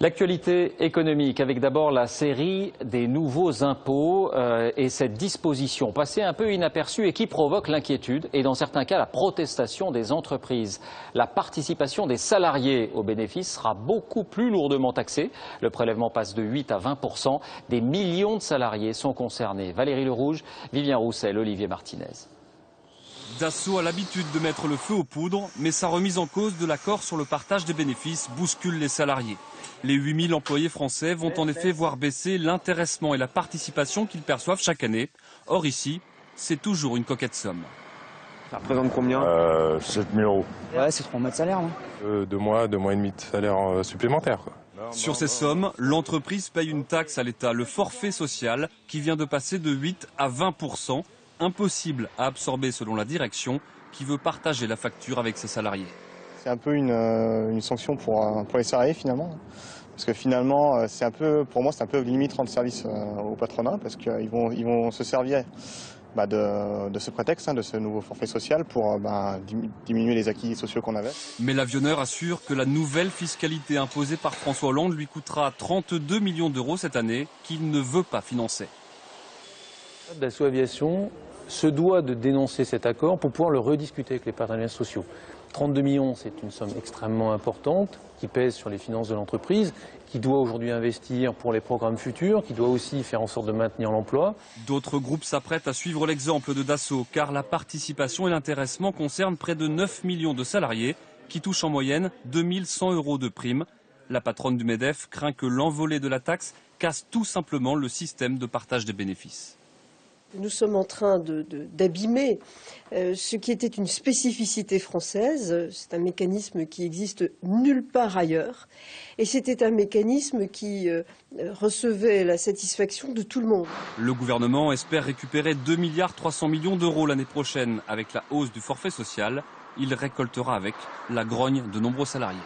L'actualité économique avec d'abord la série des nouveaux impôts et cette disposition passée un peu inaperçue et qui provoque l'inquiétude et dans certains cas la protestation des entreprises. La participation des salariés aux bénéfices sera beaucoup plus lourdement taxée. Le prélèvement passe de 8 à 20%. Des millions de salariés sont concernés. Valérie Lerouge, Vivien Roussel, Olivier Martinez. Dassault a l'habitude de mettre le feu aux poudres, mais sa remise en cause de l'accord sur le partage des bénéfices bouscule les salariés. Les 8000 employés français vont en effet voir baisser l'intéressement et la participation qu'ils perçoivent chaque année. Or ici, c'est toujours une coquette somme. Ça représente combien 7 000 euros. Ouais, c'est 3 mois de salaire. 2 mois et demi de salaire supplémentaire. Sur ces sommes, l'entreprise paye une taxe à l'État, le forfait social, qui vient de passer de 8 à 20%. Impossible à absorber selon la direction, qui veut partager la facture avec ses salariés. C'est un peu une sanction pour les salariés finalement. Parce que finalement, pour moi, c'est un peu limite rendre service au patronat, parce qu'ils vont se servir de ce prétexte, de ce nouveau forfait social pour diminuer les acquis sociaux qu'on avait. Mais l'avionneur assure que la nouvelle fiscalité imposée par François Hollande lui coûtera 32 millions d'euros cette année, qu'il ne veut pas financer. Dassault Aviation se doit de dénoncer cet accord pour pouvoir le rediscuter avec les partenaires sociaux. 32 millions, c'est une somme extrêmement importante qui pèse sur les finances de l'entreprise, qui doit aujourd'hui investir pour les programmes futurs, qui doit aussi faire en sorte de maintenir l'emploi. D'autres groupes s'apprêtent à suivre l'exemple de Dassault, car la participation et l'intéressement concernent près de 9 millions de salariés qui touchent en moyenne 2100 euros de prime. La patronne du MEDEF craint que l'envolée de la taxe casse tout simplement le système de partage des bénéfices. Nous sommes en train d'abîmer ce qui était une spécificité française. C'est un mécanisme qui existe nulle part ailleurs. Et c'était un mécanisme qui recevait la satisfaction de tout le monde. Le gouvernement espère récupérer 2,3 milliards d'euros l'année prochaine avec la hausse du forfait social. Il récoltera avec la grogne de nombreux salariés.